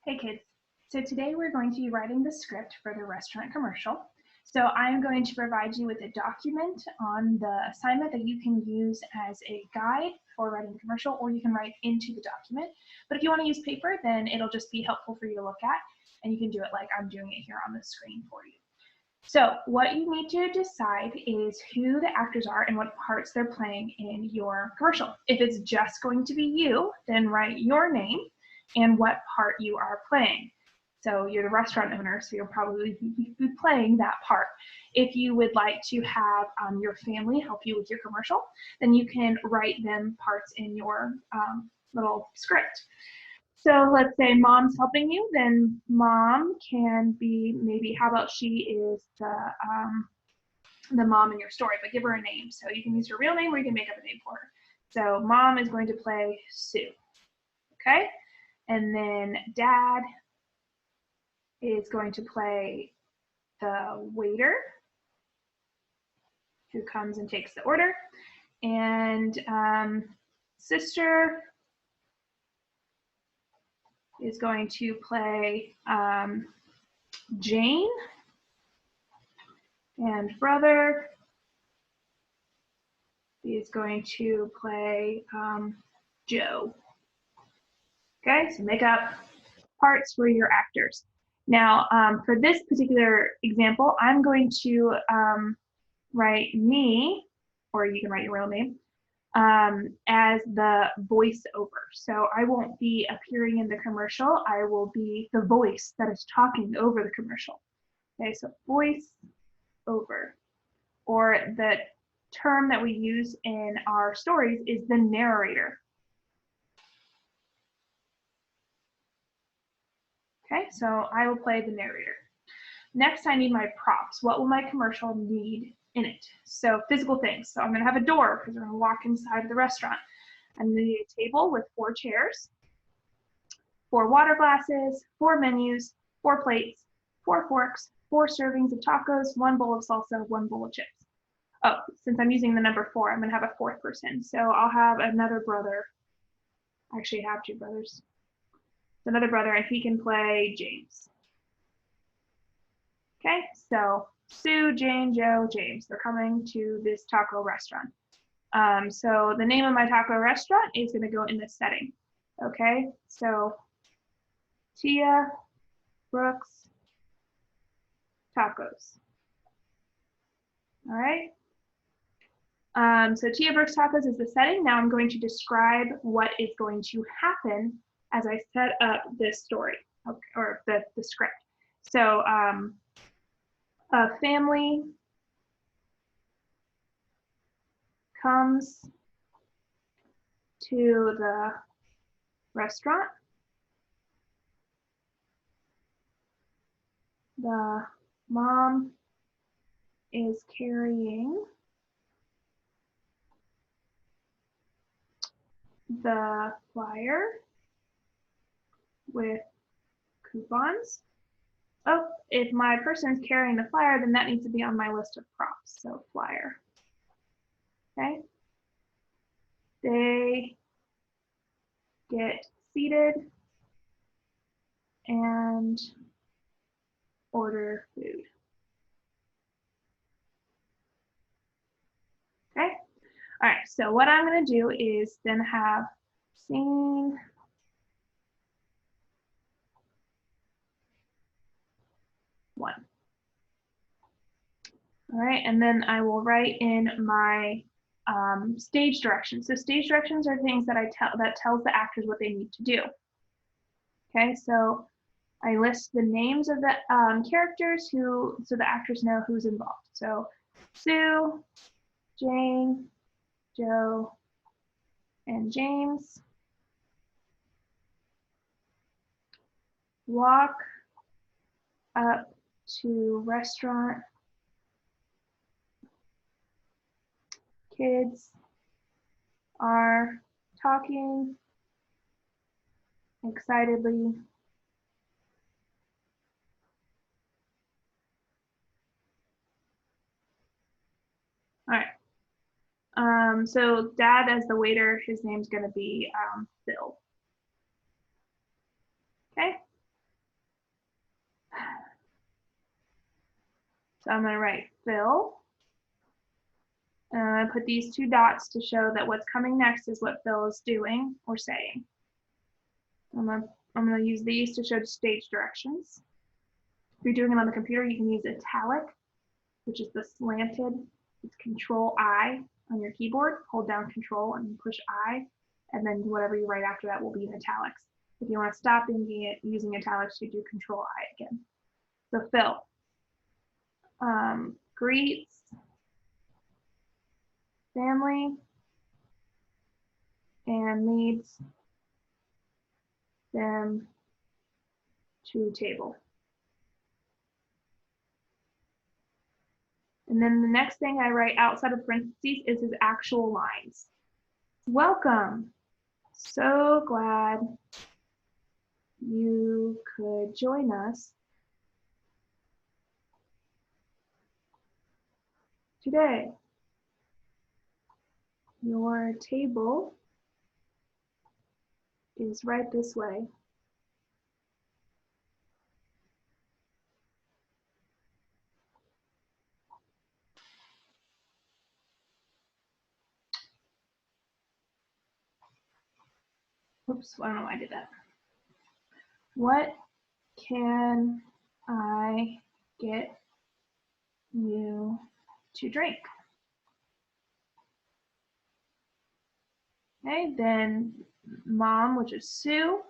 Hey kids, so today we're going to be writing the script for the restaurant commercial. So I'm going to provide you with a document on the assignment that you can use as a guide for writing the commercial, or you can write into the document. But if you want to use paper, then it'll just be helpful for you to look at, and you can do it like I'm doing it here on the screen for you. So what you need to decide is who the actors are and what parts they're playing in your commercial. If it's just going to be you, then write your name and what part you are playing. So you're the restaurant owner, so you'll probably be playing that part. If you would like to have your family help you with your commercial, then you can write them parts in your little script. So let's say mom's helping you, then mom can be maybe, how about she is the mom in your story, but give her a name. So you can use her real name or you can make up a name for her. So mom is going to play Sue, okay? And then dad is going to play the waiter who comes and takes the order. And sister is going to play Jane, and brother is going to play Joe. Okay, so make up parts for your actors. Now, for this particular example, I'm going to write me, or you can write your real name, as the voiceover. So I won't be appearing in the commercial. I will be the voice that is talking over the commercial. Okay, so voice over, or the term that we use in our stories is the narrator. Okay, so I will play the narrator. Next, I need my props. What will my commercial need in it? So physical things. So I'm going to have a door because we're going to walk inside of the restaurant. I'm going to need a table with 4 chairs, 4 water glasses, 4 menus, 4 plates, 4 forks, 4 servings of tacos, 1 bowl of salsa, 1 bowl of chips. Oh, since I'm using the number 4, I'm going to have a 4th person. So I'll have another brother. Actually, I have 2 brothers. Another brother, and he can play James. Okay, so Sue, Jane, Joe, James, they're coming to this taco restaurant. So the name of my taco restaurant is going to go in this setting. Okay, so Tia Brooks Tacos. All right. So Tia Brooks Tacos is the setting. Now I'm going to describe what is going to happen as I set up this story, okay, or the script. So a family comes to the restaurant. The mom is carrying the flyer with coupons. Oh, if my person's carrying the flyer, then that needs to be on my list of props. So flyer. Okay. They get seated and order food. Okay. All right. So what I'm going to do is then have scene 1. All right, and then I will write in my stage directions. So stage directions are things that tells the actors what they need to do. Okay, so I list the names of the characters so the actors know who's involved. So Sue, Jane, Joe, and James walk up to restaurant. Kids are talking excitedly. All right. So dad as the waiter, his name's going to be Bill. Okay. So I'm going to write Phil. And I'm going to put these 2 dots to show that what's coming next is what Phil is doing or saying. I'm going to use these to show stage directions. If you're doing it on the computer, you can use italic, which is the slanted. It's Control-I on your keyboard. Hold down Control and push I, and then whatever you write after that will be in italics. If you want to stop using italics, you do Control-I again. So Phil greets family and leads them to table. And then the next thing I write outside of parentheses is his actual lines. Welcome. So glad you could join us today. Your table is right this way. Oops, I don't know why I did that. What can I get you to drink? Okay, then Mom, which is Sue,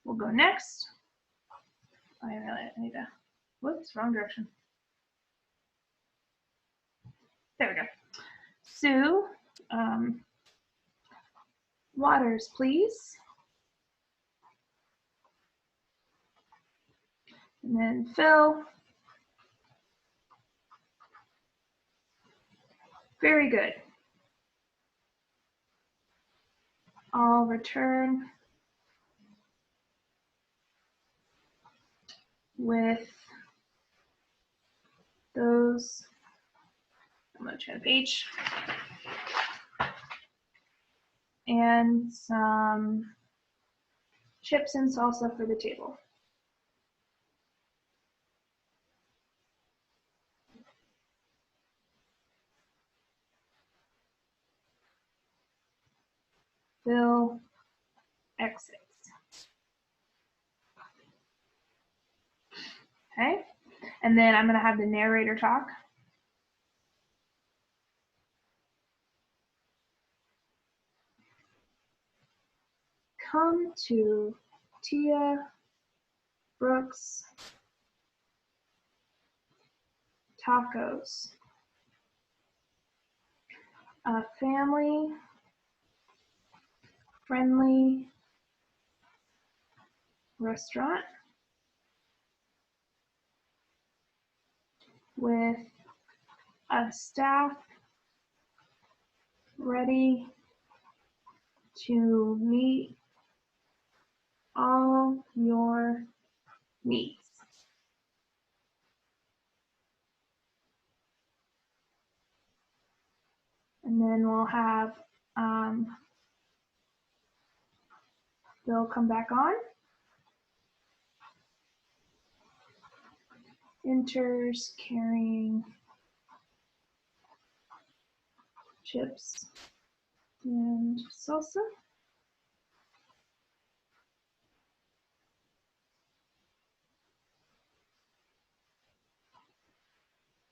will go next. I need to, whoops, wrong direction. There we go. Sue, waters, please. And then Phil. Very good. I'll return with those. I'm going to turn the page. And some chips and salsa for the table. Phil exits. Okay, and then I'm going to have the narrator talk. Come to Tia Brooks Tacos, a family-friendly restaurant with a staff ready to meet all your needs. And then we'll have Bill come back on. Enters carrying chips and salsa.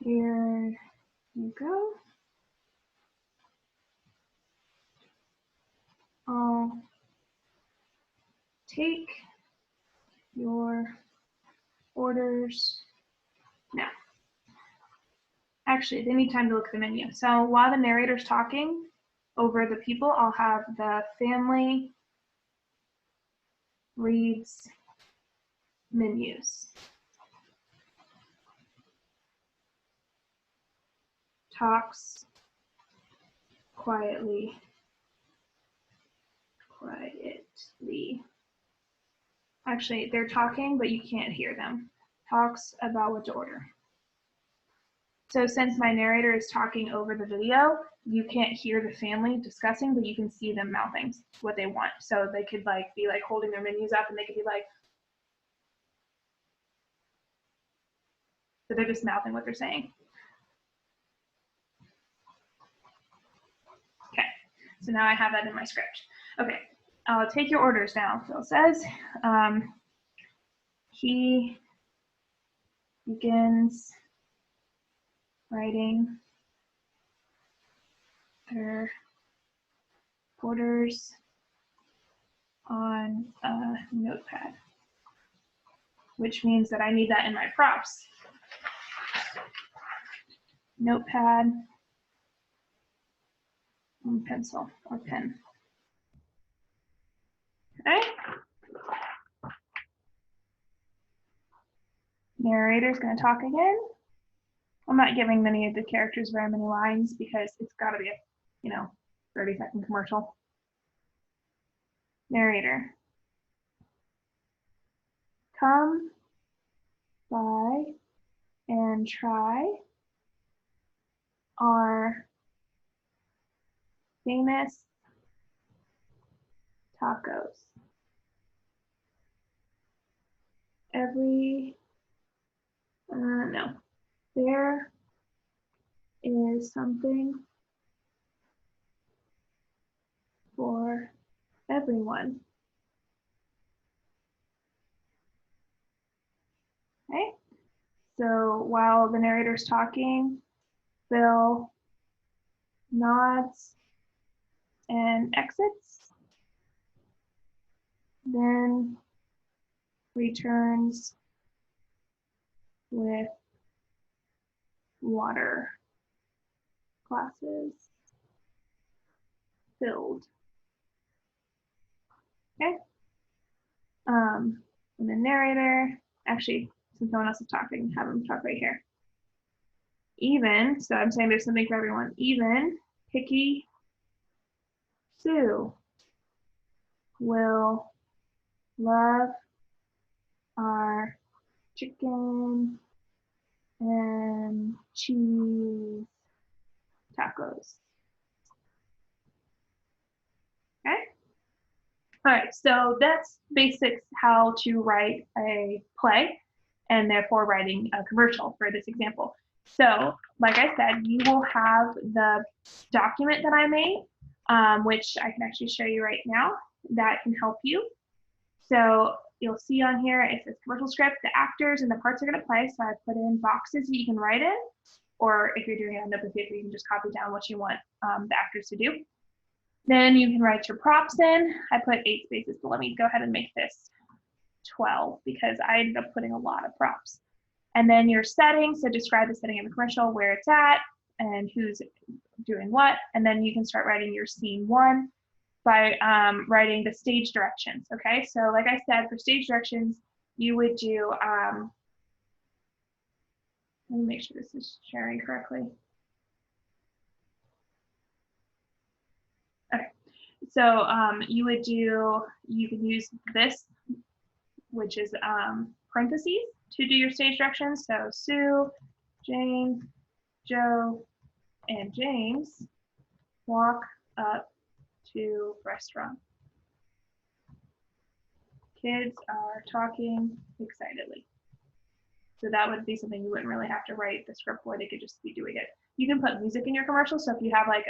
Here you go. I'll take your orders now. Actually, they need time to look at the menu. So while the narrator's talking over the people, I'll have the family reads menus. Talks quietly. Actually, they're talking, but you can't hear them. Talks about what to order. So since my narrator is talking over the video, you can't hear the family discussing, but you can see them mouthing what they want. So they could be holding their menus up, and they could be like, so they're just mouthing what they're saying. So now I have that in my script. Okay, I'll take your orders now. Phil says he begins writing their orders on a notepad, which means that I need that in my props. Notepad and pencil or pen. Okay. Narrator's going to talk again. I'm not giving any of the characters very many lines because it's got to be a, 30-second commercial. Narrator. Come by and try our famous tacos. There is something for everyone. Okay, so while the narrator's talking, Bill nods and exits, then returns with water glasses filled. Okay. And the narrator, actually, since no one else is talking, have him talk right here. Even, so I'm saying there's something for everyone, even Picky Sue will love our chicken and cheese tacos. Okay. All right, so that's basics how to write a play and therefore writing a commercial for this example. So like I said, you will have the document that I made, which I can actually show you right now that can help you. So you'll see on here, it says commercial script, the actors and the parts are going to play. So I put in boxes that you can write in, or if you're doing it on notebook paper, you can just copy down what you want the actors to do. Then you can write your props in. I put 8 spaces, but let me go ahead and make this 12 because I ended up putting a lot of props. And then your setting, so describe the setting of the commercial, where it's at, and who's doing what. And then you can start writing your scene 1 by writing the stage directions, okay? So like I said, for stage directions, you would do, let me make sure this is sharing correctly. Okay, so you can use this, which is parentheses, to do your stage directions. So Sue, Jane, Joe, and James walk up to restaurant. Kids are talking excitedly. So that would be something you wouldn't really have to write the script for. They could just be doing it. You can put music in your commercial. So if you have like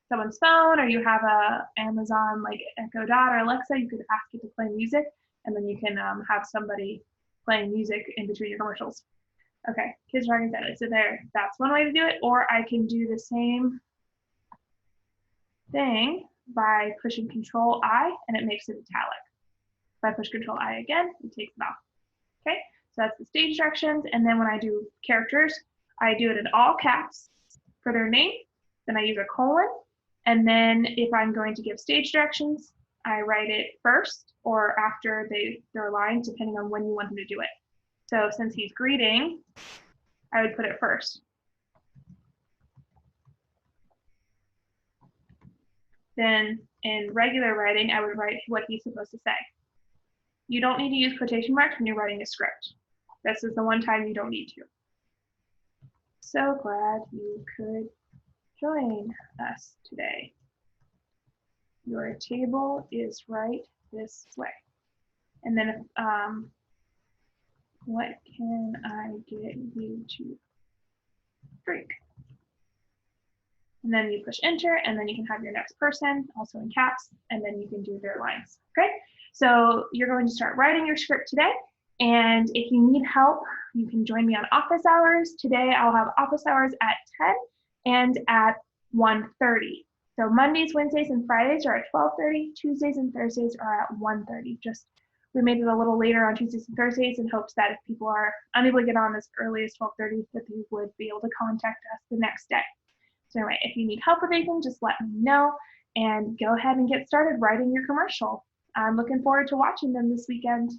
someone's phone, or you have a Amazon like Echo Dot or Alexa, you could ask it to play music, and then you can have somebody playing music in between your commercials. Okay, kids are excited. So that's one way to do it. Or I can do the same thing by pushing Control I, and it makes it italic. If I push Control I again, it takes it off. Okay, so that's the stage directions. And then when I do characters, I do it in all caps for their name. Then I use a colon. And then if I'm going to give stage directions, I write it first or after their lines, depending on when you want them to do it. So since he's greeting, I would put it first. Then in regular writing, I would write what he's supposed to say. You don't need to use quotation marks when you're writing a script. This is the one time you don't need to. So glad you could join us today. Your table is right this way. And then what can I get you to drink? and then you push enter, and then you can have your next person, also in caps, and then you can do their lines, okay? So you're going to start writing your script today, and if you need help, you can join me on office hours. Today I'll have office hours at 10 and at 1:30. So Mondays, Wednesdays, and Fridays are at 12:30. Tuesdays and Thursdays are at 1:30. We made it a little later on Tuesdays and Thursdays in hopes that if people are unable to get on as early as 12:30, that they would be able to contact us the next day. So anyway, if you need help with anything, just let me know and go ahead and get started writing your commercial. I'm looking forward to watching them this weekend.